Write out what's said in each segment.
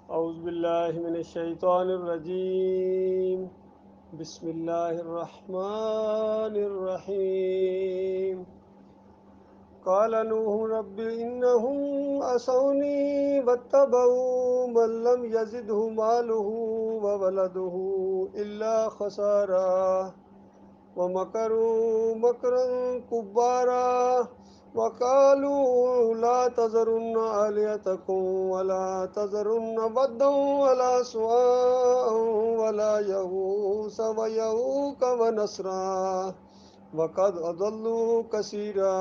اعوذ باللہ من الشیطان الرجیم، بسم اللہ الرحمن الرحیم۔ قال نوح رب انہم عصونی واتبعوا من لم یزدہ مالہ وولدہ الا خسارا ومکروا مکرا کبارا وقالوا لا تذرن آلهتكم ولا تذرن ودا ولا سواعا ولا يغوث ويعوق ونسرا وقد أضلوا كثيرا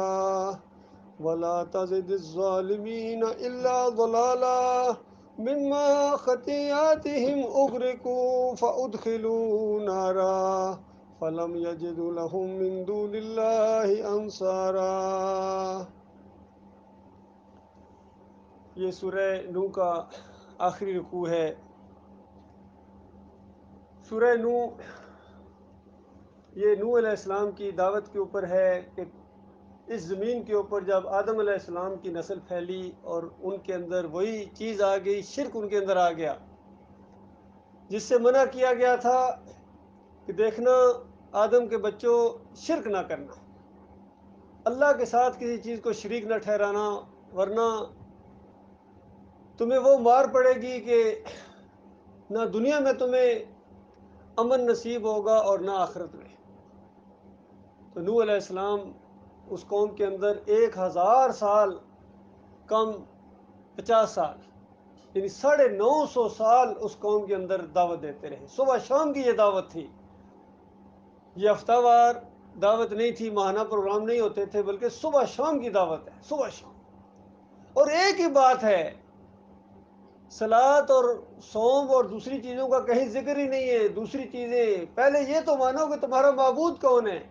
ولا تزد الظالمين إلا ضلالا مما خطيئاتهم أغرقوا فأدخلوا نارا فلم يجدوا لهم من دون الله انصارا۔ یہ سورہ نوح کا آخری رکوع ہے۔ سورہ نوح یہ نوح علیہ السلام کی دعوت کے اوپر ہے کہ اس زمین کے اوپر جب آدم علیہ السلام کی نسل پھیلی اور ان کے اندر وہی چیز آ گئی، شرک ان کے اندر آ گیا، جس سے منع کیا گیا تھا کہ دیکھنا آدم کے بچوں شرک نہ کرنا، اللہ کے ساتھ کسی چیز کو شریک نہ ٹھہرانا، ورنہ تمہیں وہ مار پڑے گی کہ نہ دنیا میں تمہیں امن نصیب ہوگا اور نہ آخرت میں۔ تو نوح علیہ السلام اس قوم کے اندر 1000 سال کم 50 سال، یعنی 950 سال اس قوم کے اندر دعوت دیتے رہے۔ صبح شام کی یہ دعوت تھی، یہ ہفتہ وار دعوت نہیں تھی، ماہانہ پروگرام نہیں ہوتے تھے، بلکہ صبح شام کی دعوت ہے، صبح شام۔ اور ایک ہی بات ہے، صلاۃ اور صوم اور دوسری چیزوں کا کہیں ذکر ہی نہیں ہے۔ دوسری چیزیں پہلے یہ تو مانو کہ تمہارا معبود کون ہے۔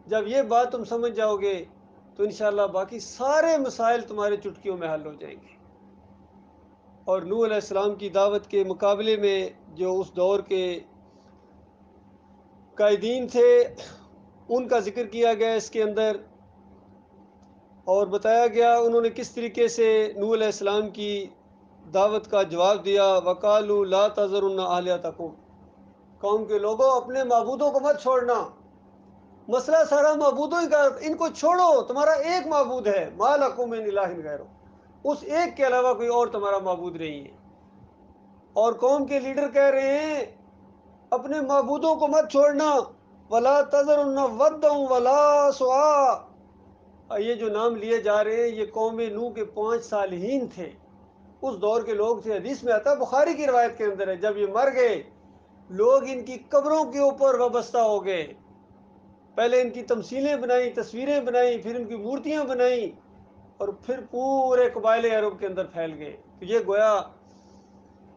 جب یہ بات تم سمجھ جاؤ گے تو انشاءاللہ باقی سارے مسائل تمہارے چٹکیوں میں حل ہو جائیں گے۔ اور نوح علیہ السلام کی دعوت کے مقابلے میں جو اس دور کے قائدین تھے ان کا ذکر کیا گیا اس کے اندر، اور بتایا گیا انہوں نے کس طریقے سے نوح علیہ السلام کی دعوت کا جواب دیا۔ وَقَالُوا لَا تَذَرُنَّ آلِهَتَكُمْ، قوم کے لوگوں اپنے معبودوں کو مت چھوڑنا، مسئلہ سارا معبودوں ہی کا، ان کو چھوڑو، تمہارا ایک معبود ہے، مَا لَكُم مِّنْ إِلَٰهٍ غَيْرُهُ، اس ایک کے علاوہ کوئی اور تمہارا معبود نہیں ہے۔ اور قوم کے لیڈر کہہ رہے ہیں اپنے معبودوں کو مت چھوڑنا، وَلَا تَذَرُنَّ وَدًّا وَلَا سُوَاعًا، یہ جو نام لیے جا رہے ہیں یہ قوم نوح کے 5 صالحین تھے، اس دور کے لوگ تھے۔ حدیث میں آتا ہے، بخاری کی روایت کے اندر ہے، جب یہ مر گئے لوگ ان کی قبروں کے اوپر وابستہ ہو گئے، پہلے ان کی تمثیلیں بنائیں، تصویریں بنائیں، پھر ان کی مورتیاں بنائیں، اور پھر پورے قبائل عرب کے اندر پھیل گئے۔ تو یہ گویا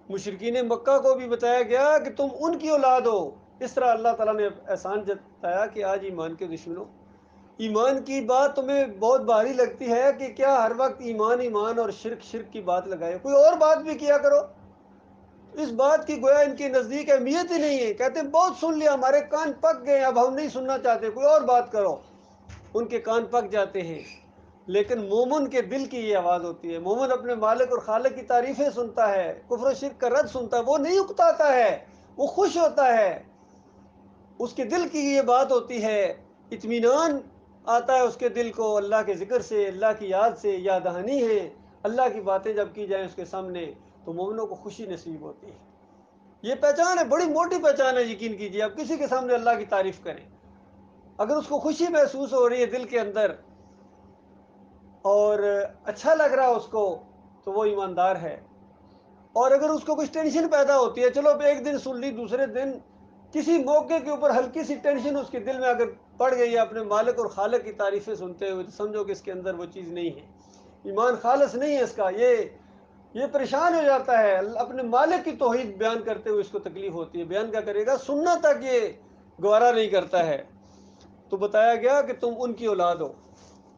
مشرکین مکہ کو بھی بتایا گیا کہ تم ان کی اولاد ہو۔ اس طرح اللہ تعالیٰ نے احسان جتایا کہ آج ایمان کے دشمنوں، ایمان کی بات تمہیں بہت بھاری لگتی ہے کہ کیا ہر وقت ایمان ایمان اور شرک شرک کی بات لگائے، کوئی اور بات بھی کیا کرو۔ اس بات کی گویا ان کے نزدیک اہمیت ہی نہیں ہے، کہتے ہیں بہت سن لیا، ہمارے کان پک گئے، اب ہم نہیں سننا چاہتے، کوئی اور بات کرو۔ ان کے کان پک جاتے ہیں۔ لیکن مومن کے دل کی یہ آواز ہوتی ہے، مومن اپنے مالک اور خالق کی تعریفیں سنتا ہے، کفر و شرک کا رد سنتا ہے، وہ نہیں اکتاتا ہے، وہ خوش ہوتا ہے، اس کے دل کی یہ بات ہوتی ہے، اطمینان آتا ہے اس کے دل کو اللہ کے ذکر سے، اللہ کی یاد سے، یاد دہانی ہے، اللہ کی باتیں جب کی جائیں اس کے سامنے تو مومنوں کو خوشی نصیب ہوتی ہے۔ یہ پہچان ہے، بڑی موٹی پہچان ہے، یقین کیجیے۔ آپ کسی کے سامنے اللہ کی تعریف کریں، اگر اس کو خوشی محسوس ہو رہی ہے دل کے اندر اور اچھا لگ رہا ہے اس کو تو وہ ایماندار ہے۔ اور اگر اس کو کچھ ٹینشن پیدا ہوتی ہے، چلو ایک دن سن لی، دوسرے دن کسی موقع کے اوپر ہلکی سی ٹینشن اس کے دل میں اگر پڑ گئی ہے اپنے مالک اور خالق کی تعریفیں سنتے ہوئے، تو سمجھو کہ اس کے اندر وہ چیز نہیں ہے، ایمان خالص نہیں ہے اس کا، یہ پریشان ہو جاتا ہے۔ اپنے مالک کی توحید بیان کرتے ہوئے اس کو تکلیف ہوتی ہے، بیان کیا کرے گا، سننا تک یہ گوارا نہیں کرتا ہے۔ تو بتایا گیا کہ تم ان کی اولاد ہو۔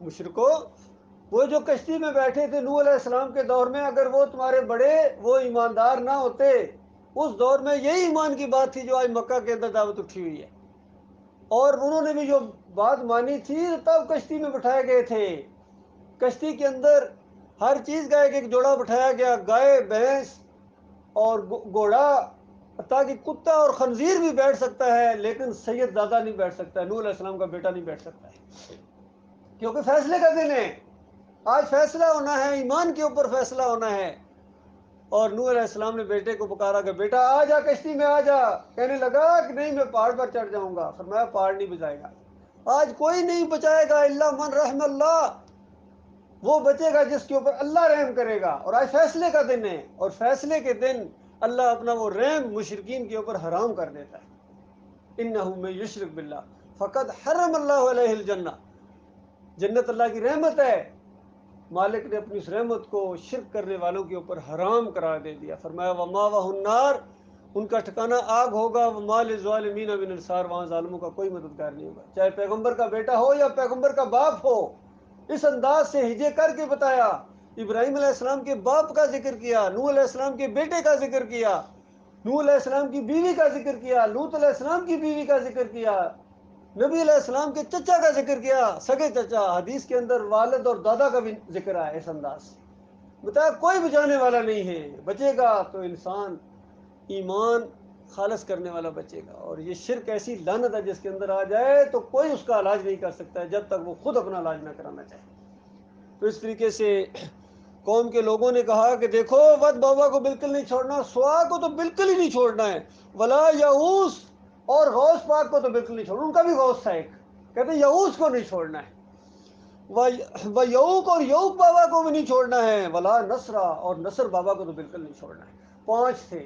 مشرکو، وہ جو کشتی میں بیٹھے تھے نوح علیہ السلام کے دور میں، اگر وہ تمہارے بڑے وہ ایماندار نہ ہوتے، اس دور میں یہی ایمان کی بات تھی جو آج مکہ کے اندر دعوت اٹھی ہوئی ہے، اور انہوں نے بھی جو بات مانی تھی تب کشتی میں بٹھائے گئے تھے۔ کشتی کے اندر ہر چیز کا ایک ایک جوڑا بٹھایا گیا، گائے، بھینس، اور گھوڑا تاکہ کتا اور خنزیر بھی بیٹھ سکتا ہے، لیکن سید زادہ نہیں بیٹھ سکتا ہے، نوح علیہ السلام کا بیٹا نہیں بیٹھ سکتا ہے، کیونکہ فیصلے کا دن ہے، آج فیصلہ ہونا ہے، ایمان کے اوپر فیصلہ ہونا ہے۔ اور نوح علیہ السلام نے بیٹے کو پکارا کہ بیٹا آ جا، کشتی میں آ جا۔ کہنے لگا کہ نہیں، میں پہاڑ پر چڑھ جاؤں گا۔ فرمایا پہاڑ نہیں بچائے گا، آج کوئی نہیں بچائے گا الا من رحم اللہ، وہ بچے گا جس کے اوپر اللہ رحم کرے گا۔ اور آج فیصلے کا دن ہے، اور فیصلے کے دن اللہ اپنا وہ رحم مشرکین کے اوپر حرام کر دیتا ہے۔ انہ من یشرک باللہ فقد حرم اللہ علیہ الجنہ، جنت اللہ کی رحمت ہے، مالک نے اپنی اس رحمت کو شرک کرنے والوں کے اوپر حرام قرار دے دیا۔ فرمایا وماوہ النار، ان کا ٹھکانہ آگ ہوگا، وما للظالمین من انصار، وہاں ظالموں کا کوئی مددگار نہیں ہوگا، چاہے پیغمبر کا بیٹا ہو یا پیغمبر کا باپ ہو۔ اس انداز سے ہجے کر کے بتایا، ابراہیم علیہ السلام کے باپ کا ذکر کیا، نوح علیہ السلام کے بیٹے کا ذکر کیا، نوح علیہ السلام کی بیوی کا ذکر کیا، لوط علیہ السلام کی بیوی کا ذکر کیا، نبی علیہ السلام کے چچا کا ذکر کیا، سگے چچا، حدیث کے اندر والد اور دادا کا بھی ذکر ہے اس انداز سے۔ بتایا کوئی بچانے والا نہیں ہے، بچے گا تو انسان ایمان خالص کرنے والا بچے گا، اور یہ شرک ایسی لعنت ہے جس کے اندر آ جائے تو کوئی اس کا علاج نہیں کر سکتا ہے جب تک وہ خود اپنا علاج نہ کرانا چاہے۔ تو اس طریقے سے قوم کے لوگوں نے کہا کہ دیکھو ود بابا کو بالکل نہیں چھوڑنا، سوا کو تو بالکل ہی نہیں چھوڑنا ہے، ولا یعوس، اور غوث پاک کو تو بالکل نہیں چھوڑنا، ان کا بھی غوث تھا ایک، کہتے ہیں یعوس کو نہیں چھوڑنا ہے، وہ یعوق اور یعوق بابا کو بھی نہیں چھوڑنا ہے، ولا نصرہ، اور نصر بابا کو تو بالکل نہیں چھوڑنا ہے۔ 5 تھے،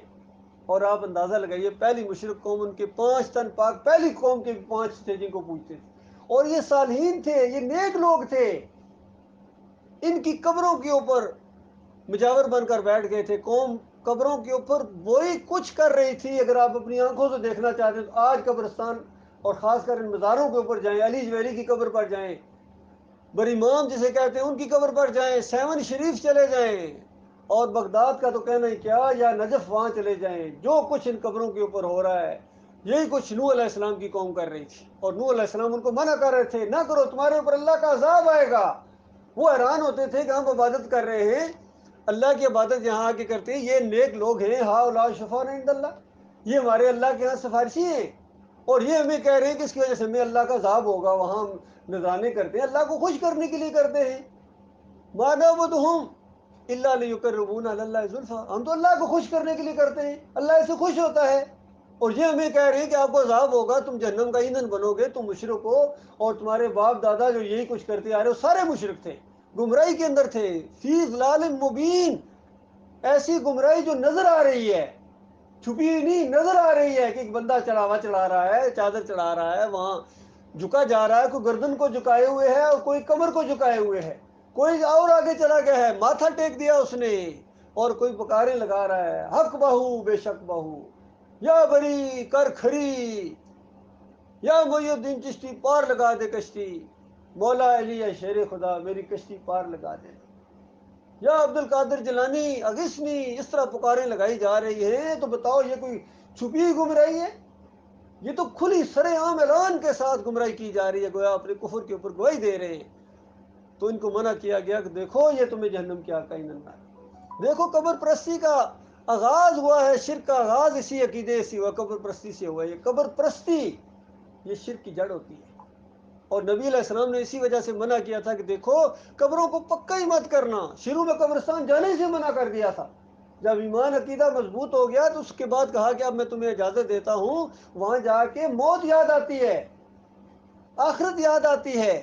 اور آپ اندازہ لگائیے پہلی مشرک قوم، ان کے 5 تن پاک، پہلی قوم کے 5 تھے جن کو پوچھتے تھے، اور یہ صالحین تھے، یہ نیک لوگ تھے، ان کی قبروں کے اوپر مجاور بن کر بیٹھ گئے تھے۔ قوم قبروں کے اوپر وہی کچھ کر رہی تھی، اگر آپ اپنی آنکھوں سے دیکھنا چاہتے ہیں تو آج قبرستان اور خاص کر ان مزاروں کے اوپر جائیں، علی جویری کی قبر پر جائیں، بریمام جسے کہتے ہیں ان کی قبر پر جائیں، سیون شریف چلے جائیں، اور بغداد کا تو کہنا ہی کیا، یا نجف وہاں چلے جائیں، جو کچھ ان قبروں کے اوپر ہو رہا ہے یہی کچھ نوح علیہ السلام کی قوم کر رہی تھی، اور نوح علیہ السلام ان کو منع کر رہے تھے، نہ کرو تمہارے اوپر اللہ کا عذاب آئے گا۔ وہ حیران ہوتے تھے کہ ہم عبادت کر رہے ہیں، اللہ کی عبادت یہاں آ کے کرتے ہیں، یہ نیک لوگ ہیں، ہؤلاء شفعاؤنا عند اللہ، یہ ہمارے اللہ کے ہاں سفارشی ہیں، اور یہ ہمیں کہہ رہے ہیں کہ اس کی وجہ سے ہمیں اللہ کا عذاب ہوگا، وہاں ہم نذرانے کرتے ہیں، اللہ کو خوش کرنے کے لیے کرتے ہیں، ما نعبدہم الا لیقربونا الی اللہ زلفیٰ، ہم تو اللہ کو خوش کرنے کے لیے کرتے ہیں، اللہ اس سے خوش ہوتا ہے، اور یہ ہمیں کہہ رہے ہیں کہ آپ کو عذاب ہوگا، تم جہنم کا ایندھن بنو گے، تم مشرک ہو، اور تمہارے باپ دادا جو یہی کچھ کرتے آ رہے ہو سارے مشرک تھے، گمراہی کے اندر تھے، فی ضلال مبین، ایسی گمراہی جو نظر آ رہی ہے، چھپی نہیں، نظر آ رہی ہے کہ ایک بندہ چڑھاوا چڑھا رہا ہے، چادر چڑھا رہا ہے، وہاں جھکا جا رہا ہے، کوئی گردن کو جھکائے ہوئے ہے اور کوئی کمر کو جھکائے ہوئے ہے، کوئی اور آگے چلا گیا ہے، ماتھا ٹیک دیا اس نے، اور کوئی پکارے لگا رہا ہے، حق بہو بے شک بہو، یا بری کر کھری، یا محی الدین چشتی پار لگا دے کشتی، مولا علی ہے شیر خدا میری کشتی پار لگا دے، یا عبد القادر جیلانی اغثنی، اس طرح پکاریں لگائی جا رہی ہیں۔ تو بتاؤ یہ کوئی چھپی ہوئی گمراہی ہے؟ یہ تو کھلی سر عام اعلان کے ساتھ گمراہی کی جا رہی ہے، گویا اپنے کفر کے اوپر گواہی دے رہے ہیں۔ تو ان کو منع کیا گیا کہ دیکھو یہ تمہیں جہنم کی آگ کا ایندھن ہے۔ دیکھو قبر پرستی کا آغاز ہوا ہے، شرک کا آغاز اسی عقیدے سے ہوا، قبر پرستی سے ہوا ہے۔ یہ قبر پرستی یہ شرک کی جڑ ہوتی ہے، اور نبی علیہ السلام نے اسی وجہ سے منع کیا تھا کہ دیکھو قبروں کو پکا ہی مت کرنا، شروع میں قبرستان جانے سے منع کر دیا تھا، جب ایمان عقیدہ مضبوط ہو گیا تو اس کے بعد کہا کہ اب میں تمہیں اجازت دیتا ہوں، وہاں جا کے موت یاد آتی ہے، آخرت یاد آتی ہے،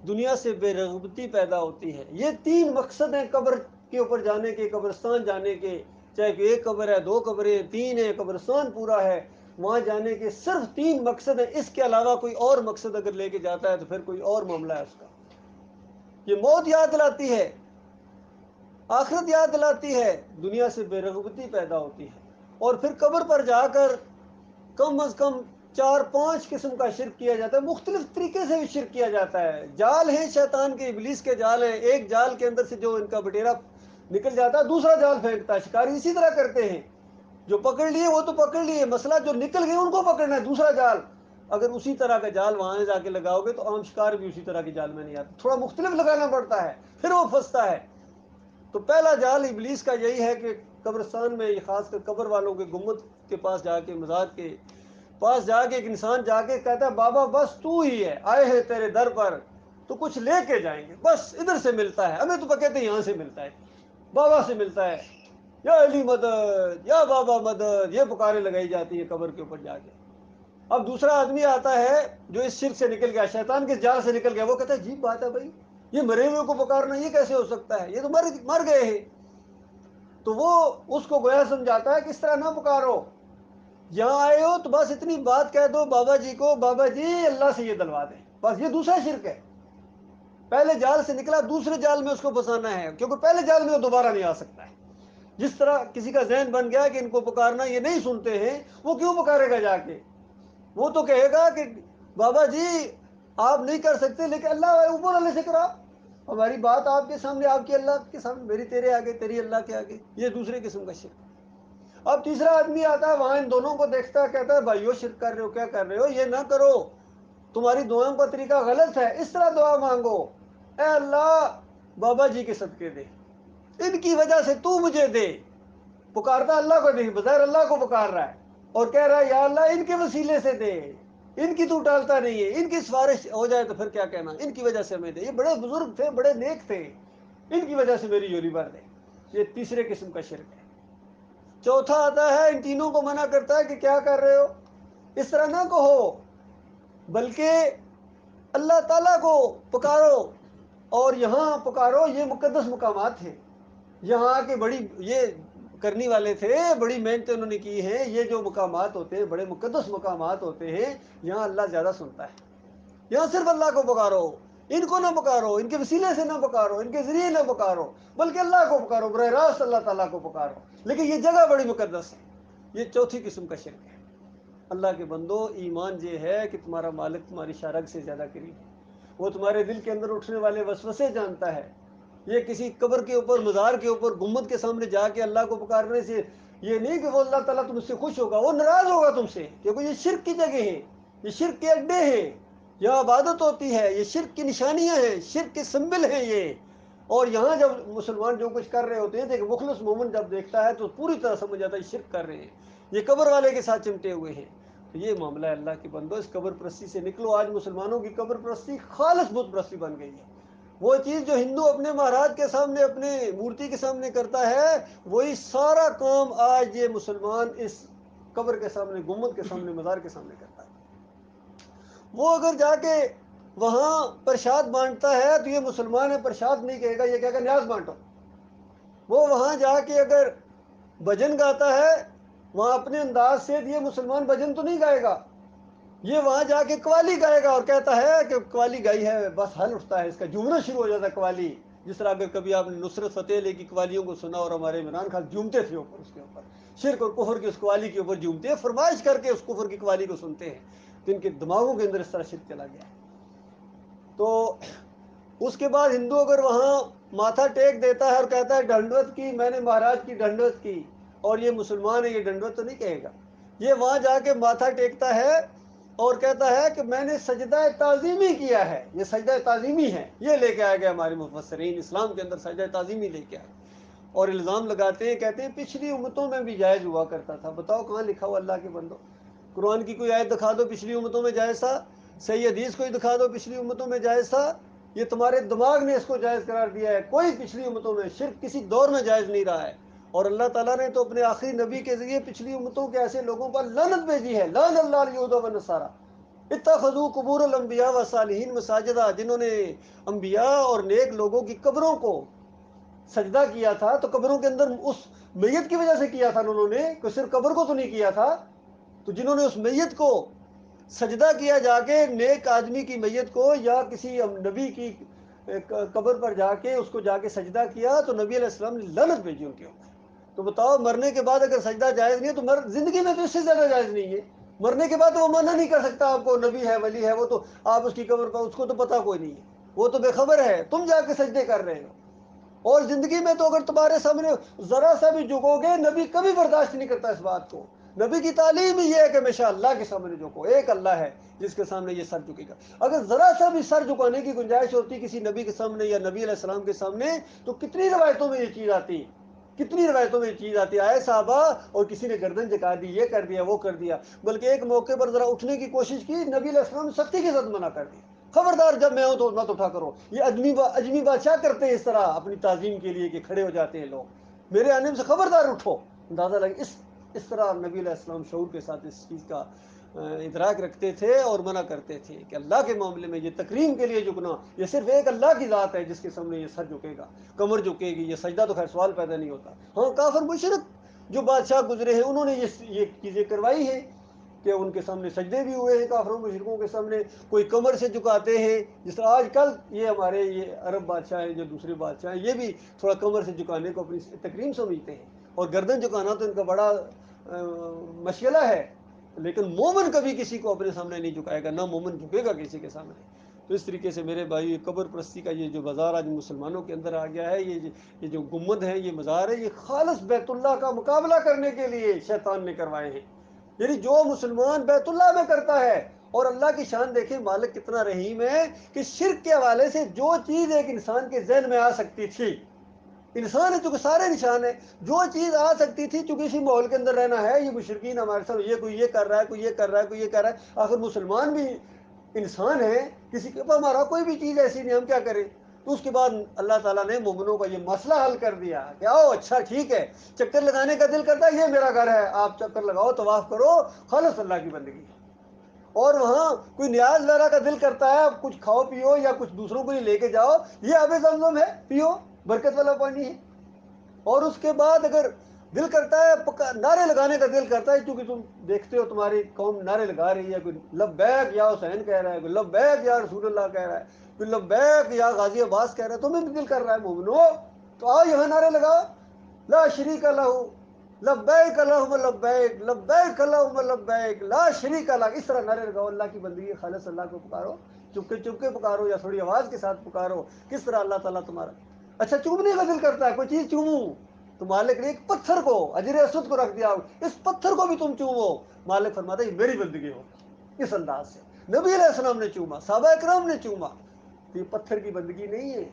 دنیا سے بے رغبتی پیدا ہوتی ہے۔ یہ 3 مقصد ہیں قبر کے اوپر جانے کے، قبرستان جانے کے، چاہے کہ 1 قبر ہے، 2 قبریں، 3 ہے، قبرستان پورا ہے، وہاں جانے کے صرف 3 مقصد ہیں، اس کے علاوہ کوئی اور مقصد اگر لے کے جاتا ہے تو پھر کوئی اور معاملہ ہے اس کا۔ یہ موت یاد دلاتی ہے، آخرت یاد دلاتی ہے، دنیا سے بے رغبتی پیدا ہوتی ہے، اور پھر قبر پر جا کر کم از کم 4-5 قسم کا شرک کیا جاتا ہے، مختلف طریقے سے بھی شرک کیا جاتا ہے۔ جال ہیں شیطان کے، ابلیس کے جال ہیں، ایک جال کے اندر سے جو ان کا بٹیرا نکل جاتا ہے دوسرا جال پھینکتا ہے، شکاری اسی طرح کرتے ہیں، جو پکڑ لیے وہ تو پکڑ لیے، مسئلہ جو نکل گئے ان کو پکڑنا ہے، دوسرا جال، اگر اسی طرح کا جال وہاں جا کے لگاؤ گے تو عام شکار بھی اسی طرح کے جال میں نہیں آتا، تھوڑا مختلف لگانا پڑتا ہے، پھر وہ پھنستا ہے۔ تو پہلا جال ابلیس کا یہی ہے کہ قبرستان میں، خاص کر قبر والوں کے گنبد کے پاس جا کے، مزار کے پاس جا کے ایک انسان جا کے کہتا ہے بابا بس تو ہی ہے، آئے ہیں تیرے در پر، تو کچھ لے کے جائیں گے، بس ادھر سے ملتا ہے ہمیں، تو کہتے ہیں یہاں سے ملتا ہے، بابا سے ملتا ہے، یا علی مدد، یا بابا مدد، یہ پکارے لگائی جاتی ہے قبر کے اوپر جا کے۔ اب دوسرا آدمی آتا ہے جو اس شرک سے نکل گیا، شیطان کے جال سے نکل گیا، وہ کہتا ہے عجیب بات ہے بھائی، یہ مرے ہوئے کو پکارنا یہ کیسے ہو سکتا ہے، یہ تو مر گئے ہیں۔ تو وہ اس کو گویا سمجھاتا ہے کہ اس طرح نہ پکارو، یہاں آئے ہو تو بس اتنی بات کہہ دو بابا جی کو، بابا جی اللہ سے یہ دلوا دیں، بس یہ دوسرا شرک ہے۔ پہلے جال سے نکلا، دوسرے جال میں اس کو پھنسانا ہے، کیونکہ پہلے جال میں وہ دوبارہ نہیں آ سکتا ہے۔ جس طرح کسی کا ذہن بن گیا کہ ان کو پکارنا یہ نہیں سنتے ہیں، وہ کیوں پکارے گا جا کے؟ وہ تو کہے گا کہ بابا جی آپ نہیں کر سکتے، لیکن اللہ اوپر والے سے کرا، ہماری بات آپ کے سامنے، آپ کی اللہ کے سامنے، میری تیرے آگے، تیری اللہ کے آگے۔ یہ دوسرے قسم کا شرک۔ اب تیسرا آدمی آتا ہے، وہاں ان دونوں کو دیکھتا ہے، کہتا ہے بھائیو شرک کر رہے ہو، کیا کر رہے ہو، یہ نہ کرو، تمہاری دعاؤں کا طریقہ غلط ہے، اس طرح دعا مانگو، اے اللہ بابا جی کے صدقے دے، ان کی وجہ سے تو مجھے دے۔ پکارتا اللہ کو نہیں، بظاہر اللہ کو پکار رہا ہے، اور کہہ رہا ہے یا اللہ ان کے وسیلے سے دے، ان کی تو ٹالتا نہیں ہے، ان کی سفارش ہو جائے تو پھر کیا کہنا، ان کی وجہ سے ہمیں دے، یہ بڑے بزرگ تھے، بڑے نیک تھے، ان کی وجہ سے میری جولی بھر دے۔ یہ تیسرے قسم کا شرک ہے۔ چوتھا آتا ہے، ان تینوں کو منع کرتا ہے کہ کیا کر رہے ہو، اس طرح نہ کہو، بلکہ اللہ تعالیٰ کو پکارو، اور یہاں پکارو، یہ مقدس مقامات ہیں، یہاں کے بڑی یہ کرنے والے تھے، بڑی محنتیں انہوں نے کی ہیں، یہ جو مقامات ہوتے ہیں بڑے مقدس مقامات ہوتے ہیں، یہاں اللہ زیادہ سنتا ہے، یہاں صرف اللہ کو پکارو، ان کو نہ پکارو، ان کے وسیلے سے نہ پکارو، ان کے ذریعے نہ پکارو، بلکہ اللہ کو پکارو، براہ راست اللہ تعالیٰ کو پکارو، لیکن یہ جگہ بڑی مقدس ہے۔ یہ چوتھی قسم کا شرک ہے۔ اللہ کے بندو، ایمان یہ ہے کہ تمہارا مالک تمہاری شرک سے زیادہ قریب ہے، وہ تمہارے دل کے اندر اٹھنے والے وسوسے جانتا ہے۔ یہ کسی قبر کے اوپر، مزار کے اوپر، گنبد کے سامنے جا کے اللہ کو پکارنے سے یہ نہیں کہ وہ اللہ تعالیٰ تم سے خوش ہوگا، وہ ناراض ہوگا تم سے، کیونکہ یہ شرک کی جگہ ہے، یہ شرک کے اڈے ہیں، یہاں عبادت ہوتی ہے، یہ شرک کی نشانیاں ہیں، شرک کے سمبل ہیں یہ۔ اور یہاں جب مسلمان جو کچھ کر رہے ہوتے ہیں، ایک مخلص مومن جب دیکھتا ہے تو پوری طرح سمجھ جاتا ہے یہ شرک کر رہے ہیں، یہ قبر والے کے ساتھ چمٹے ہوئے ہیں۔ تو یہ معاملہ ہے اللہ کے بندو، اس قبر پرستی سے نکلو۔ آج مسلمانوں کی قبر پرستی خالص بت پرستی بن گئی ہے۔ وہ چیز جو ہندو اپنے مہاراج کے سامنے، اپنے مورتی کے سامنے کرتا ہے، وہی سارا کام آج یہ مسلمان اس قبر کے سامنے، گنبد کے سامنے، مزار کے سامنے کرتا ہے۔ وہ اگر جا کے وہاں پرشاد بانٹتا ہے تو یہ مسلمان ہے، پرشاد نہیں کہے گا، یہ کہے گا نیاز بانٹو۔ وہ وہاں جا کے اگر بھجن گاتا ہے وہاں اپنے انداز سے، یہ مسلمان بھجن تو نہیں گائے گا، یہ وہاں جا کے قوالی گائے گا، اور کہتا ہے کہ قوالی گائی ہے، بس حل اٹھتا ہے، اس کا جھومنا شروع ہو جاتا ہے قوالی۔ جس طرح اگر کبھی آپ نے نصرت فتح علی کی قوالیوں کو سنا، اور ہمارے عمران خان جھومتے تھے اوپر، اس کے اوپر شرک اور کفر کی اس قوالی کے اوپر جھومتے ہیں، فرمائش کر کے اس کفر کی قوالی کو سنتے ہیں، تو ان کے دماغوں کے اندر اس طرح شرک چلا گیا ہے۔ تو اس کے بعد ہندو اگر وہاں ماتھا ٹیک دیتا ہے اور کہتا ہے ڈنڈوت کی، میں نے مہاراج کی ڈنڈوت کی، اور یہ مسلمان ہے، یہ ڈنڈوت تو نہیں کہے گا، یہ وہاں جا کے ماتھا ٹیکتا ہے اور کہتا ہے کہ میں نے سجدہ تعظیمی کیا ہے، یہ سجدہ تعظیمی ہے، یہ لے کے آئے گئے ہمارے مفسرین اسلام کے اندر، سجدہ تعظیمی لے کے آئے، اور الزام لگاتے ہیں، کہتے ہیں پچھلی امتوں میں بھی جائز ہوا کرتا تھا۔ بتاؤ کہاں لکھا ہوا اللہ کے بندو؟ قرآن کی کوئی آیت دکھا دو پچھلی امتوں میں جائز تھا، صحیح حدیث کوئی دکھا دو پچھلی امتوں میں جائز تھا، یہ تمہارے دماغ نے اس کو جائز قرار دیا ہے۔ کوئی پچھلی امتوں میں شرک کسی دور میں جائز نہیں رہا ہے، اور اللہ تعالیٰ نے تو اپنے آخری نبی کے ذریعے پچھلی امتوں کے ایسے لوگوں پر لعنت بھیجی ہے، لعن اللہ الیہود والنصارى اتخذوا قبور الانبیاء والصالحین مساجدہ، جنہوں نے انبیاء اور نیک لوگوں کی قبروں کو سجدہ کیا تھا، تو قبروں کے اندر اس میت کی وجہ سے کیا تھا انہوں نے، کہ صرف قبر کو تو نہیں کیا تھا، تو جنہوں نے اس میت کو سجدہ کیا جا کے، نیک آدمی کی میت کو یا کسی نبی کی قبر پر جا کے اس کو جا کے سجدہ کیا، تو نبی علیہ السلام نے لعنت بھیجی ان کے اوپر۔ تو بتاؤ، مرنے کے بعد اگر سجدہ جائز نہیں ہے تو زندگی میں تو اس سے زیادہ جائز نہیں ہے، مرنے کے بعد وہ منع نہیں کر سکتا آپ کو، نبی ہے، ولی ہے، وہ تو آپ اس کی قبر پر، اس کو تو پتہ کوئی نہیں ہے، وہ تو بے خبر ہے، تم جا کے سجدے کر رہے ہو۔ اور زندگی میں تو اگر تمہارے سامنے ذرا سا بھی جھکو گے، نبی کبھی برداشت نہیں کرتا اس بات کو، نبی کی تعلیم ہی یہ ہے کہ ہمیشہ اللہ کے سامنے جھکو، ایک اللہ ہے جس کے سامنے یہ سر جھکے گا۔ اگر ذرا سا بھی سر جھکانے کی گنجائش ہوتی کسی نبی کے سامنے یا نبی علیہ السلام کے سامنے تو کتنی روایتوں میں یہ چیز آتی، کتنی روایتوں میں یہ چیز آتی، آئے صحابہ اور کسی نے گردن جھکا دی، یہ کر دیا وہ کر دیا، بلکہ ایک موقع پر ذرا اٹھنے کی کوشش کی، نبی علیہ السلام نے سختی کے ساتھ منع کر دی، خبردار جب میں ہوں تو مت اٹھا کرو۔ یہ اجمی بادشاہ کرتے ہیں اس طرح اپنی تعظیم کے لیے کہ کھڑے ہو جاتے ہیں لوگ، میرے آنے سے خبردار اٹھو۔ اندازہ لگے اس طرح نبی علیہ السلام شعور کے ساتھ اس چیز کا ادراک رکھتے تھے اور منع کرتے تھے کہ اللہ کے معاملے میں یہ تکریم کے لیے جھکنا، یہ صرف ایک اللہ کی ذات ہے جس کے سامنے یہ سر جھکے گا، کمر جھکے گی، یہ سجدہ تو خیر سوال پیدا نہیں ہوتا۔ ہاں کافر مشرک جو بادشاہ گزرے ہیں انہوں نے یہ چیزیں کروائی ہیں کہ ان کے سامنے سجدے بھی ہوئے ہیں، کافروں مشرکوں کے سامنے کوئی کمر سے جھکاتے ہیں، جس طرح آج کل یہ ہمارے یہ عرب بادشاہ ہیں جو دوسرے بادشاہ ہیں یہ بھی تھوڑا کمر سے جھکانے کو اپنی تکریم سمجھتے ہیں، اور گردن جھکانا تو ان کا بڑا مشغلہ ہے، لیکن مومن کبھی کسی کو اپنے سامنے نہیں جھکائے گا، نہ مومن جھکے گا کسی کے سامنے۔ تو اس طریقے سے میرے بھائی قبر پرستی کا یہ جو بازار آج مسلمانوں کے اندر آ گیا ہے، یہ جو گنبد ہے، یہ مزار ہے، یہ خالص بیت اللہ کا مقابلہ کرنے کے لیے شیطان نے کروائے ہیں۔ یعنی جو مسلمان بیت اللہ میں کرتا ہے، اور اللہ کی شان دیکھیں مالک کتنا رحیم ہے کہ شرک کے حوالے سے جو چیز ایک انسان کے ذہن میں آ سکتی تھی، انسان ہے چونکہ سارے نشان ہیں، جو چیز آ سکتی تھی چونکہ اسی ماحول کے اندر رہنا ہے، یہ مشرکین ہمارے ساتھ یہ کوئی یہ کر رہا ہے، کوئی یہ کر رہا ہے، کوئی یہ کر رہا ہے، آخر مسلمان بھی انسان ہے، کسی کے پاس ہمارا کوئی بھی چیز ایسی نہیں، ہم کیا کریں؟ تو اس کے بعد اللہ تعالیٰ نے مومنوں کا یہ مسئلہ حل کر دیا کہ آؤ اچھا ٹھیک ہے، چکر لگانے کا دل کرتا ہے یہ میرا گھر ہے، آپ چکر لگاؤ، طواف کرو، خالص اللہ کی بندگی۔ اور وہاں کوئی نیاز وغیرہ کا دل کرتا ہے کچھ کھاؤ پیو یا کچھ دوسروں کو لے کے جاؤ، یہ آب زمزم ہے، پیو، برکت والا پانی ہے۔ اور اس کے بعد اگر دل کرتا ہے نعرے لگانے کا دل کرتا ہے، کیونکہ تم دیکھتے ہو تمہاری قوم نعرے لگا رہی ہے، کوئی لبیک یا حسین کہہ رہا ہے، کوئی لبیک یا رسول اللہ کہہ رہا ہے، کوئی لبیک یا غازی عباس کہہ رہا ہے، تمہیں بھی دل کر رہا ہے مومنو تو آؤ یہاں نعرے لگاؤ، لا شریک لہ لبیک اللہم لبیک لبیک اللہم لبیک لا شریک لک، اس طرح نعرے لگاؤ، اللہ کی بندگی خالص اللہ کو پکارو، چپکے چپکے پکارو یا تھوڑی آواز کے ساتھ پکارو، کس طرح اللہ تعالیٰ تمہارا اچھا چومنے کا دل کرتا ہے، کوئی چیز چوموں تو مالک نے ایک پتھر کو، حجر اسود کو رکھ دیا، اس پتھر کو بھی تم چومو، مالک فرماتا ہے یہ میری بندگی ہوگی۔ اس انداز سے نبی علیہ السلام نے چوما، صحابہ اکرام نے چوما، تو یہ پتھر کی بندگی نہیں ہے،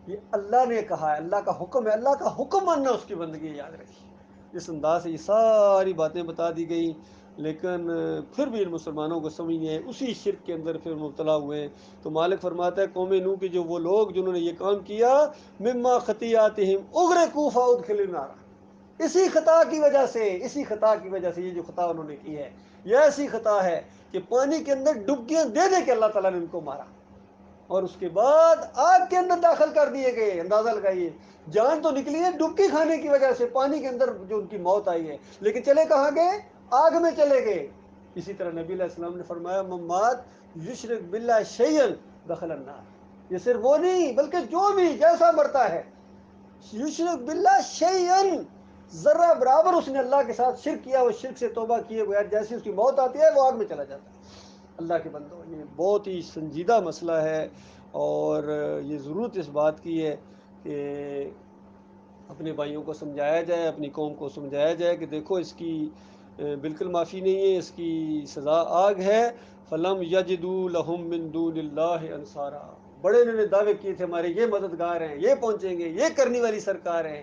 یہ اللہ نے کہا ہے، اللہ کا حکم ہے، اللہ کا حکم ماننا اس کی بندگی ہے، یاد رکھیے۔ اس انداز سے یہ ساری باتیں بتا دی گئی، لیکن پھر بھی ان مسلمانوں کو سمجھ نہیں ہے، اسی شرک کے اندر پھر مبتلا ہوئے۔ تو مالک فرماتا ہے قوم نوح کے جو وہ لوگ جنہوں نے یہ کام کیا، مما خطیاتہم اغرقوا فادخلوا النار، اسی خطا کی وجہ سے، اسی خطا کی وجہ سے، یہ جو خطا انہوں نے کی ہے یہ ایسی خطا ہے کہ پانی کے اندر ڈبکیاں دے دے کے اللہ تعالیٰ نے ان کو مارا، اور اس کے بعد آگ کے اندر داخل کر دیے گئے۔ اندازہ لگائیے، جان تو نکلی ہے ڈبکی کھانے کی وجہ سے، پانی کے اندر جو ان کی موت آئی ہے، لیکن چلے کہاں گئے؟ آگ میں چلے گئے۔ اسی طرح نبی علیہ السلام نے فرمایا ممات یشرک باللہ شیئا دخل النار، یہ صرف وہ نہیں بلکہ جو بھی جیسا مرتا ہے، یشرک باللہ شیئا، ذرہ برابر اس نے اللہ کے ساتھ شرک کیا، وہ شرک سے توبہ کیے بغیر جیسی اس کی موت آتی ہے وہ آگ میں چلا جاتا ہے۔ اللہ کے بندو، یہ بہت ہی سنجیدہ مسئلہ ہے، اور یہ ضرورت اس بات کی ہے کہ اپنے بھائیوں کو سمجھایا جائے، اپنی قوم کو سمجھایا جائے کہ دیکھو اس کی بالکل معافی نہیں ہے، اس کی سزا آگ ہے۔ فلم یجدوا لہم من دون اللہ انصارا، بڑے انہوں نے دعوے کیے تھے ہمارے یہ مددگار ہیں، یہ پہنچیں گے، یہ کرنے والی سرکار ہیں،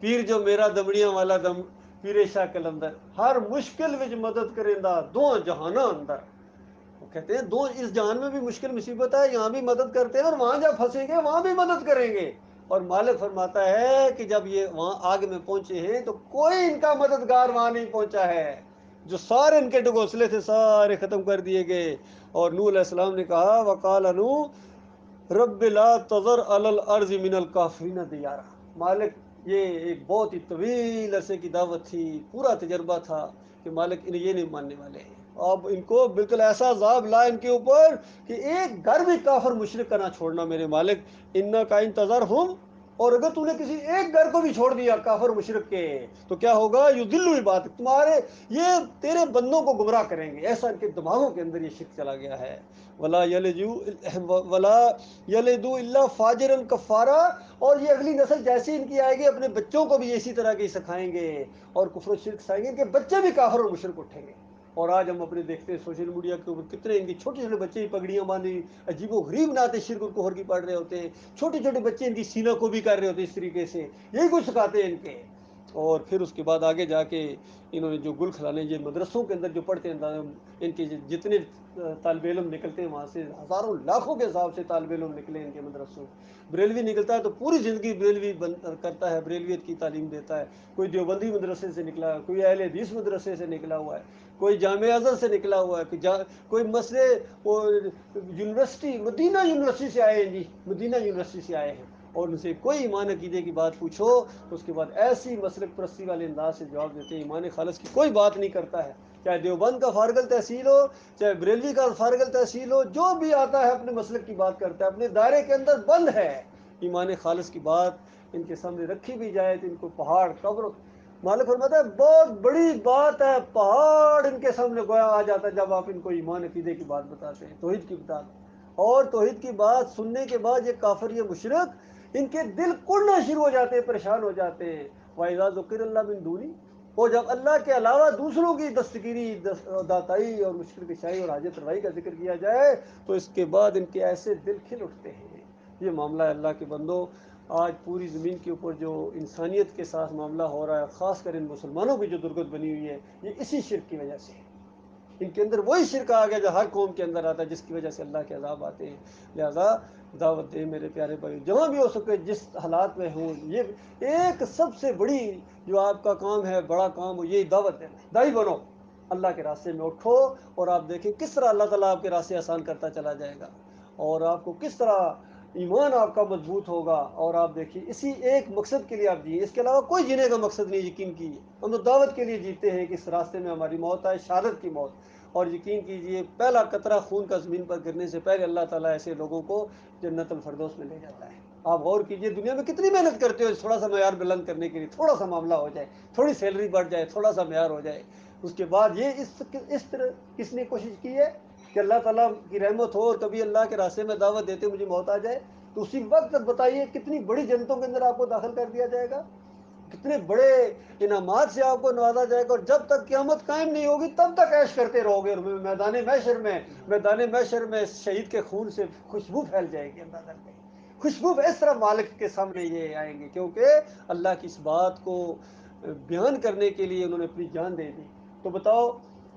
پیر جو میرا دمڑیاں والا دم، پیر شاہ کلندر، ہر مشکل وچ مدد کریندا دو جہاناں اندر، وہ کہتے ہیں دو اس جہان میں بھی مشکل مصیبت ہے، یہاں بھی مدد کرتے ہیں، اور وہاں جب پھنسیں گے وہاں بھی مدد کریں گے۔ اور مالک فرماتا ہے کہ جب یہ وہاں آگ میں پہنچے ہیں تو کوئی ان کا مددگار وہاں نہیں پہنچا ہے، جو سارے ان کے ڈگوسلے تھے سارے ختم کر دیے گئے۔ اور نوح علیہ السلام نے کہا وقال نوح رب لا تذر علی الارض من الکافرین دیارا، مالک یہ ایک بہت ہی طویل عرصے کی دعوت تھی، پورا تجربہ تھا کہ مالک انہیں یہ نہیں ماننے والے ہیں، اب ان کو بالکل ایسا عذاب لا ان کے اوپر کہ ایک گھر بھی کافر مشرک کا نہ چھوڑنا میرے مالک، ان کا انتظار ہم اور اگر تو نے کسی ایک گھر کو بھی چھوڑ دیا کافر مشرک کے تو کیا ہوگا؟ یضل عبادک، تمہارے یہ تیرے بندوں کو گمراہ کریں گے. ایسا ان کے دماغوں کے اندر یہ شرک چلا گیا ہے. ولا یلدو الا فاجرا کفارا. اور یہ اگلی نسل جیسی ان کی آئے گی اپنے بچوں کو بھی اسی طرح کے سکھائیں گے اور کفر و شرک سکھائیں گے. ان کے بچے بھی کافر اور مشرک اٹھیں گے. اور آج ہم اپنے دیکھتے ہیں سوشل میڈیا کے اوپر کتنے ان کے چھوٹے چھوٹے بچے ہی پگڑیاں باندھی عجیب و غریب ناتے شرک اور کفر کی پڑھ رہے ہوتے ہیں. چھوٹے چھوٹے بچے ان کی سینہ کو بھی کر رہے ہوتے ہیں اس طریقے سے. یہی کچھ سکھاتے ہیں ان کے. اور پھر اس کے بعد آگے جا کے انہوں نے جو گل کھلانے یہ مدرسوں کے اندر جو پڑھتے ہیں ان کے جتنے طالب علم نکلتے ہیں وہاں سے ہزاروں لاکھوں کے حساب سے طالب علم نکلے ان کے مدرسوں. بریلوی نکلتا ہے تو پوری زندگی بریلوی کرتا ہے، بریلویت کی تعلیم دیتا ہے. کوئی دیوبندی مدرسے سے نکلا ہے، کوئی اہل حدیث مدرسے سے نکلا ہوا ہے، کوئی جامع ازہر سے نکلا ہوا ہے، کوئی یونیورسٹی مدینہ یونیورسٹی سے آئے ہیں جی، مدینہ یونیورسٹی سے آئے ہیں. اور ان سے کوئی ایمان عقیدے کی بات پوچھو تو اس کے بعد ایسی مسلک پرستی والے انداز سے جواب دیتے ہیں ایمان خالص کی کوئی بات نہیں کرتا ہے. چاہے دیوبند کا فارغ التحصیل ہو، چاہے بریلوی کا فارغ التحصیل ہو، جو بھی آتا ہے اپنے مسلک کی بات کرتا ہے، اپنے دائرے کے اندر بند ہے. ایمان خالص کی بات ان کے سامنے رکھی بھی جائے تو ان کو پہاڑ قبر مالک فرماتا ہے بہت بڑی بات ہے، پہاڑ ان کے سامنے گویا آ جاتا ہے جب آپ ان کو ایمان عقیدے کی بات بتاتے ہیں، توحید کی بات. اور توحید کی بات سننے کے بعد یہ کافر یہ مشرک ان کے دل کڑنا شروع ہو جاتے ہیں، پریشان ہو جاتے ہیں. وَإِذَا ذُكِرَ اللَّهُ مِن دُونِهِ، اور جب اللہ کے علاوہ دوسروں کی دستگیری داتائی اور مشکل کشائی اور حاجت روائی کا ذکر کیا جائے تو اس کے بعد ان کے ایسے دل کھل اٹھتے ہیں. یہ معاملہ ہے اللہ کے بندوں. آج پوری زمین کے اوپر جو انسانیت کے ساتھ معاملہ ہو رہا ہے، خاص کر ان مسلمانوں کی جو درگت بنی ہوئی ہے، یہ اسی شرک کی وجہ سے ہے. ان کے اندر وہی شرک آ گیا جو ہر قوم کے اندر آتا ہے، جس کی وجہ سے اللہ کے عذاب آتے ہیں. لہذا دعوت دیں میرے پیارے بھائی، جہاں بھی ہو سکے جس حالات میں ہوں. یہ ایک سب سے بڑی جو آپ کا کام ہے، بڑا کام ہو، یہی دعوت دینا. دائی بنو، اللہ کے راستے میں اٹھو اور آپ دیکھیں کس طرح اللہ تعالیٰ آپ کے راستے آسان کرتا چلا جائے گا اور آپ کو کس طرح ایمان آپ کا مضبوط ہوگا. اور آپ دیکھیے اسی ایک مقصد کے لیے آپ جیے، اس کے علاوہ کوئی جینے کا مقصد نہیں. یقین کیجیے ہم تو دعوت کے لیے جیتے ہیں کہ اس راستے میں ہماری موت آئے، شہادت کی موت. اور یقین کیجیے پہلا قطرہ خون کا زمین پر گرنے سے پہلے اللہ تعالیٰ ایسے لوگوں کو جنت الفردوس میں لے جاتا ہے. آپ غور کیجیے دنیا میں کتنی محنت کرتے ہو تھوڑا سا معیار بلند کرنے کے لیے، تھوڑا سا معاملہ ہو جائے، تھوڑی سیلری بڑھ جائے، تھوڑا سا معیار ہو جائے. اس کے بعد یہ اس طرح کس نے کوشش کی ہے کہ اللہ تعالیٰ کی رحمت ہو اور کبھی اللہ کے راستے میں دعوت دیتے مجھے موت آ جائے تو اسی وقت بتائیے کتنی بڑی جنتوں کے اندر آپ کو داخل کر دیا جائے گا، کتنے بڑے انعامات سے آپ کو نوازا جائے گا. اور جب تک قیامت قائم نہیں ہوگی تب تک عیش کرتے رہو گے. اور میدان محشر میں شہید کے خون سے خوشبو پھیل جائے گی. اندازہ کریں خوشبو اس طرح مالک کے سامنے یہ آئیں گے کیونکہ اللہ کی اس بات کو بیان کرنے کے لیے انہوں نے اپنی جان دے دی. تو بتاؤ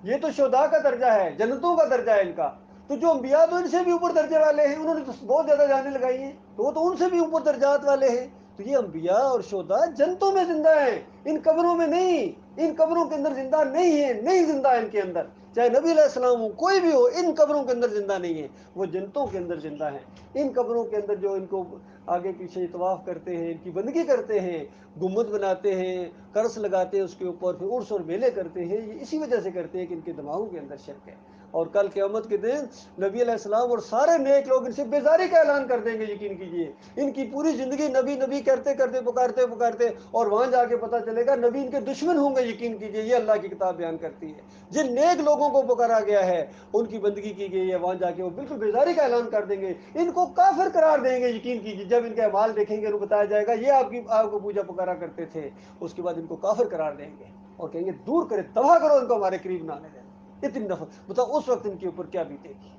یہ تو شہداء کا درجہ ہے، جنتوں کا درجہ ہے ان کا. تو جو انبیاء تو ان سے بھی اوپر درجے والے ہیں، انہوں نے تو بہت زیادہ جانیں لگائی ہیں، تو وہ تو ان سے بھی اوپر درجات والے ہیں. تو یہ انبیاء اور شہداء جنتوں میں زندہ ہیں، ان قبروں میں نہیں. ان قبروں کے اندر زندہ نہیں ہے، نہیں زندہ ہے ان کے اندر. چاہے نبی علیہ السلام ہو، کوئی بھی ہو، ان قبروں کے اندر زندہ نہیں ہے، وہ جنتوں کے اندر زندہ ہیں. ان قبروں کے اندر جو ان کو آگے پیچھے طواف کرتے ہیں، ان کی بندگی کرتے ہیں، گنبد بناتے ہیں، قرص لگاتے ہیں اس کے اوپر، پھر عرس اور میلے کرتے ہیں، یہ اسی وجہ سے کرتے ہیں کہ ان کے دماغوں کے اندر شرک ہے. اور کل قیامت کے دن نبی علیہ السلام اور سارے نیک لوگ ان سے بیزاری کا اعلان کر دیں گے. یقین کیجیے ان کی پوری زندگی نبی نبی کرتے کرتے پکارتے اور وہاں جا کے پتہ چلے گا نبی ان کے دشمن ہوں گے. یقین کیجیے یہ اللہ کی کتاب بیان کرتی ہے. جن نیک لوگوں کو پکارا گیا ہے، ان کی بندگی کی گئی ہے، وہاں جا کے وہ بالکل بیزاری کا اعلان کر دیں گے، ان کو کافر قرار دیں گے. یقین کیجیے جب ان کے اعمال دیکھیں گے انہیں بتایا جائے گا یہ آپ کو پوجا پکارا کرتے تھے، اس کے بعد ان کو کافر قرار دیں گے اور کہیں گے دور کرے، تباہ کرو ان کو، ہمارے قریب نہ آنے دینا. اتنی نفرت بتاؤ اس وقت ان کے اوپر کیا بیتے گی.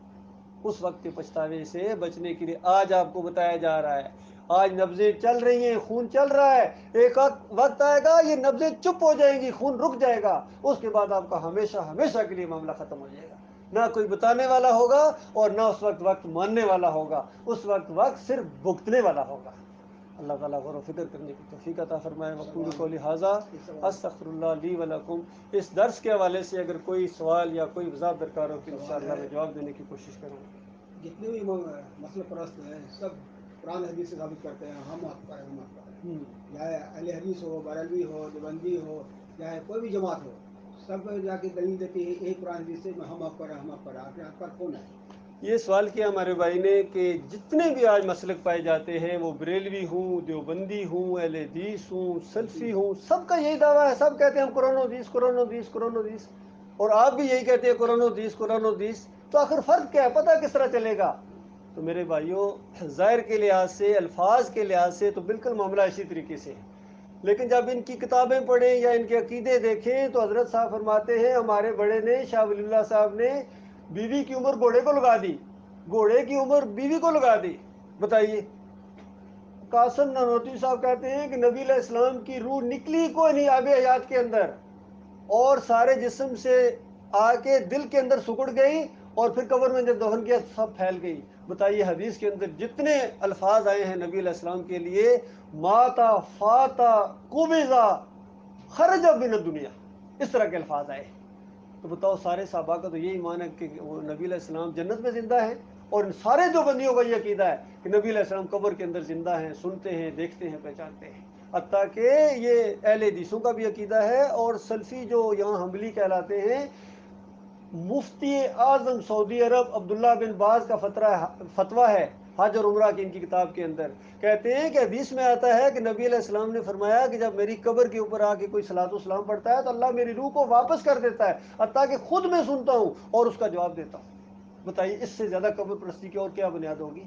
اس وقت کے پچھتاوے سے بچنے کے لیے آج آپ کو بتایا جا رہا ہے. آج نبضیں چل رہی ہیں، خون چل رہا ہے، ایک وقت آئے گا یہ نبضیں چپ ہو جائیں گی، خون رک جائے گا، اس کے بعد آپ کا ہمیشہ ہمیشہ کے لیے معاملہ ختم ہو جائے گا. نہ کوئی بتانے والا ہوگا اور نہ اس وقت ماننے والا ہوگا. اس وقت صرف بھگتنے والا ہوگا. اللہ تعالیٰ غور و فکر کرنے کی توفیق عطا فرمائے. وقول قولی ھذا استغفر اللہ لی ولکم. اس درس کے حوالے سے اگر کوئی سوال یا کوئی وضاحت درکار ہو تو انشاءاللہ میں جواب دینے کی کوشش کروں گا. جتنے بھی مسئلہ پرست ہیں سب قرآن حدیث سے ثابت کرتے ہیں ہم حق پر ہیں، ہم حق پر ہیں. چاہے اہل حدیث ہو، بریلوی ہو، دیوبندی ہو، چاہے کوئی بھی جماعت ہو، سب جا کے دلیل دیتی ہے یہی قرآن حدیث سے ہم حق پر ہیں، ہم حق پر ہیں. آپ کے حق پر کون ہے؟ یہ سوال کیا ہمارے بھائی نے کہ جتنے بھی آج مسلک پائے جاتے ہیں، وہ بریلوی ہوں، دیوبندی ہوں، اہل حدیث ہوں، سلفی ہوں، سب کا یہی دعویٰ ہے، سب کہتے ہیں ہم قرآن و حدیث، قرآن و حدیث، قرآن و حدیث، اور آپ بھی یہی کہتے ہیں قرآن و حدیث، قرآن و حدیث، تو آخر فرق کیا ہے؟ پتہ کس طرح چلے گا؟ تو میرے بھائیوں، ظاہر کے لحاظ سے، الفاظ کے لحاظ سے تو بالکل معاملہ اسی طریقے سے ہے، لیکن جب ان کی کتابیں پڑھیں یا ان کے عقیدے دیکھیں تو حضرت صاحب فرماتے ہیں، ہمارے بڑے نے، شاہ ولی اللہ صاحب نے، بیوی کی عمر گھوڑے کو لگا دی، گھوڑے کی عمر بیوی کو لگا دی۔ بتائیے، قاسم نانوتوی صاحب کہتے ہیں کہ نبی علیہ السلام کی روح نکلی کوئی نہیں آب حیات کے اندر، اور سارے جسم سے آ کے دل کے اندر سکڑ گئی، اور پھر قبر میں جب دفن کیا سب پھیل گئی۔ بتائیے، حدیث کے اندر جتنے الفاظ آئے ہیں نبی علیہ السلام کے لیے، ماتا، فاتا، قبضا، خرج من الدنیا، اس طرح کے الفاظ آئے۔ تو بتاؤ، سارے صحابہ کا تو یہی ایمان ہے کہ وہ نبی علیہ السلام جنت میں زندہ ہیں، اور ان سارے دیوبندیوں کا یہ عقیدہ ہے کہ نبی علیہ السلام قبر کے اندر زندہ ہیں، سنتے ہیں، دیکھتے ہیں، پہچانتے ہیں۔ حتیٰ کہ یہ اہل حدیثوں کا بھی عقیدہ ہے، اور سلفی جو یہاں حنبلی کہلاتے ہیں، مفتی اعظم سعودی عرب عبداللہ بن باز کا فتویٰ ہے حج اور عمرہ کی ان کی کتاب کے اندر، کہتے ہیں کہ حدیث میں آتا ہے کہ نبی علیہ السلام نے فرمایا کہ جب میری قبر کے اوپر آ کے کوئی صلاۃ و سلام پڑھتا ہے تو اللہ میری روح کو واپس کر دیتا ہے، حتیٰ کہ خود میں سنتا ہوں اور اس کا جواب دیتا ہوں۔ بتائیے، اس سے زیادہ قبر پرستی کی اور کیا بنیاد ہوگی؟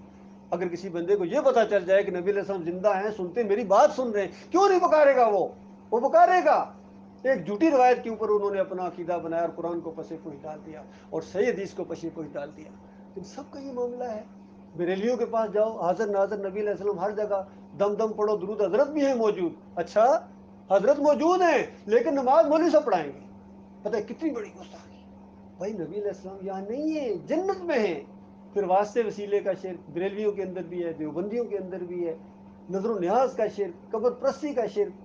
اگر کسی بندے کو یہ پتا چل جائے کہ نبی علیہ السلام زندہ ہیں، سنتے ہیں، میری بات سن رہے ہیں، کیوں نہیں پکارے گا؟ وہ پکارے گا۔ ایک جھوٹی روایت کے اوپر انہوں نے اپنا عقیدہ بنایا اور قرآن کو پسے پوش ڈال دیا، اور صحیح حدیث کو پسے پوش ڈال دیا۔ ان سب کا یہ معاملہ ہے۔ بریلیوں کے پاس جاؤ، حاضر ناظر نبی علیہ السلام ہر جگہ، دم دم پڑھو درود، حضرت بھی ہیں موجود۔ اچھا، حضرت موجود ہیں، لیکن نماز مولوی سے پڑھائیں گے۔ پتہ ہے کتنی بڑی گستاخی! بھائی، نبی علیہ السلام یہاں نہیں ہے، جنت میں ہیں۔ پھر واسطے وسیلے کا شرک بریلویوں کے اندر بھی ہے، دیوبندیوں کے اندر بھی ہے، نظر و نیاز کا شرک، قبر پرستی کا شرک،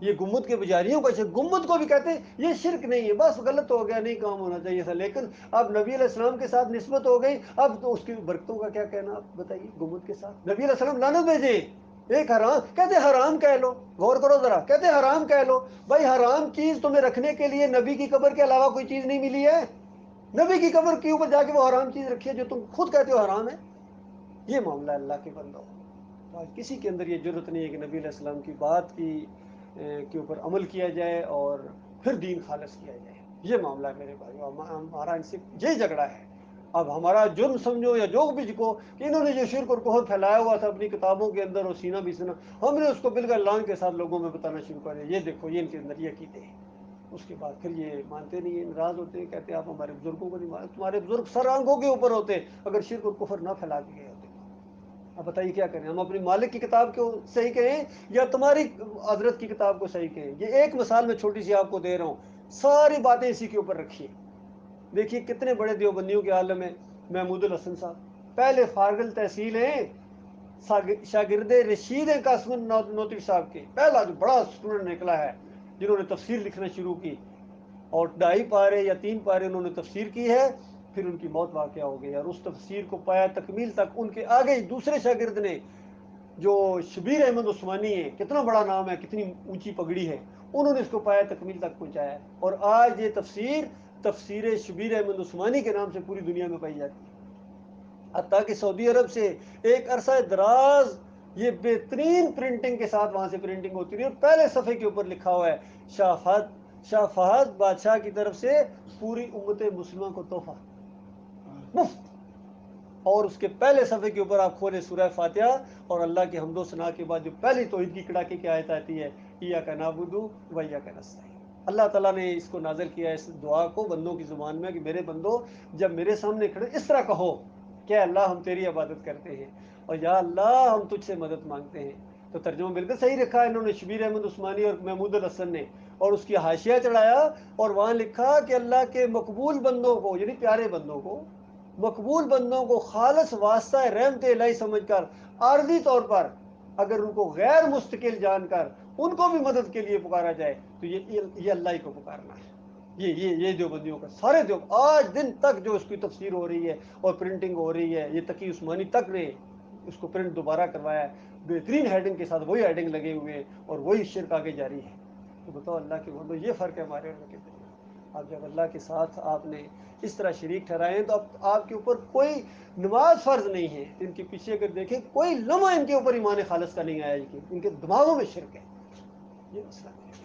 یہ گمبد کے پجاریوں کا شرک۔ گمبد کو بھی کہتے ہیں یہ شرک نہیں ہے، بس غلط ہو گیا، نہیں کام ہونا چاہیے تھا، لیکن اب نبی علیہ السلام کے ساتھ نسبت ہو گئی، اب تو اس کی برکتوں کا کیا کہنا؟ آپ بتائیے، گمبد کے ساتھ نبی علیہ السلام لعنت بھیجیں، ایک حرام کہتے حرام کہہ لو، غور کرو ذرا، کہتے حرام کہہ لو۔ بھائی، حرام چیز تمہیں رکھنے کے لیے نبی کی قبر کے علاوہ کوئی چیز نہیں ملی ہے؟ نبی کی قبر کے اوپر جا کے وہ حرام چیز رکھی ہے جو تم خود کہتے ہو حرام ہے؟ یہ معاملہ اللہ کے بندوں، آج کسی کے اندر یہ جرت نہیں ہے کہ نبی علیہ السلام کی بات کے اوپر عمل کیا جائے اور پھر دین خالص کیا جائے۔ یہ معاملہ ہے میرے بھائیو، ہمارا ان سے یہی جھگڑا ہے۔ اب ہمارا جرم سمجھو یا جو بھی کو کہ انہوں نے جو شرک اور کفر پھیلایا ہوا تھا اپنی کتابوں کے اندر اور سینہ بھی سنا، ہم نے اس کو بالکل اعلان کے ساتھ لوگوں میں بتانا شروع کر دیا، یہ دیکھو، یہ ان کے اندر یہ عقیدے ہیں۔ اس کے بعد پھر یہ مانتے نہیں ہیں، ناراض ہوتے ہیں، کہتے ہیں آپ ہمارے بزرگوں کو نہیں مانتے، تمہارے بزرگ سر آنکھوں کے اوپر ہوتے اگر شرک اور کفر نہ پھیلا کے گئے ہوتے۔ اب بتائیے کیا کریں؟ ہم اپنی مالک کی کتاب کو صحیح کہیں یا تمہاری حضرت کی کتاب کو صحیح کہیں؟ یہ ایک مثال میں چھوٹی سی آپ کو دے رہا ہوں، ساری باتیں اسی کے اوپر رکھیے۔ دیکھیے کتنے بڑے دیوبندیوں کے عالم ہیں، محمود الحسن صاحب، پہلے فارغ تحصیل ہیں، شاگرد رشید ہیں قاسم نانوتوی صاحب کے، پہلا جو بڑا اسٹوڈنٹ نکلا ہے جنہوں نے تفسیر لکھنا شروع کی، اور 2.5 پارے یا 3 پارے انہوں نے تفسیر کی ہے، پھر ان کی موت واقع ہو گئی، اور اس تفسیر کو پایا تکمیل تک ان کے آگے ہی دوسرے شاگرد نے، جو شبیر احمد عثمانی ہے، کتنا بڑا نام ہے، کتنی اونچی پگڑی ہے، انہوں نے اس کو پایا تکمیل تک پہنچایا ہے، اور آج یہ تفسیر شبیر احمد عثمانی کے نام سے پوری دنیا میں پائی جاتی ہے۔ حتیٰ کہ سعودی عرب سے ایک عرصہ دراز یہ بہترین پرنٹنگ کے ساتھ وہاں سے پرنٹنگ ہوتی رہی، اور پہلے صفحے کے اوپر لکھا ہوا ہے شاہ فہد بادشاہ کی طرف سے پوری امت مسلمہ کو تحفہ مفت، اور اس کے پہلے صفحے کے اوپر آپ کھولے سورہ فاتحہ، اور اللہ کے حمد و ثنا کے بعد جو پہلی توحید کی کڑاکے کی آیت آتی ہے، ایاک نعبد و ایاک نستعین۔ اللہ تعالیٰ نے اس کو نازل کیا ہے، اس دعا کو بندوں کی زبان میں، کہ میرے بندو جب میرے سامنے کھڑے اس طرح کہو کہ اللہ ہم تیری عبادت کرتے ہیں، اور یا اللہ ہم تجھ سے مدد مانگتے ہیں۔ تو ترجمہ بالکل صحیح رکھا ہے انہوں نے، شبیر احمد عثمانی اور محمود الحسن نے، اور اس کی حاشیہ چڑھایا، اور وہاں لکھا کہ اللہ کے مقبول بندوں کو، یعنی پیارے بندوں کو، مقبول بندوں کو خالص واسطہ رحمت الہی سمجھ کر، عارضی طور پر اگر ان کو غیر مستقل جان کر ان کو بھی مدد کے لیے پکارا جائے تو یہ اللہ ہی کو پکارنا ہے۔ یہ دیوبندیوں کا سارے آج دن تک جو اس کی تفسیر ہو رہی ہے اور پرنٹنگ ہو رہی ہے، یہ تقی عثمانی تک نے اس کو پرنٹ دوبارہ کروایا ہے، بہترین ہیڈنگ کے ساتھ، وہی ہیڈنگ لگے ہوئے ہیں اور وہی شرک آگے جاری ہے۔ تو بتاؤ اللہ کے بندو، یہ فرق ہے ہمارے اور ان کے درمیان۔ آپ جب اللہ کے ساتھ آپ نے اس طرح شریک ٹھہرائے ہیں تو اب آپ کے اوپر کوئی نماز فرض نہیں ہے. ان کے پیچھے اگر دیکھیں کوئی لمحہ ان کے اوپر ایمان خالص کا نہیں آیا کہ ان کے دماغوں میں شرک ہے. یہ مسئلہ ہے.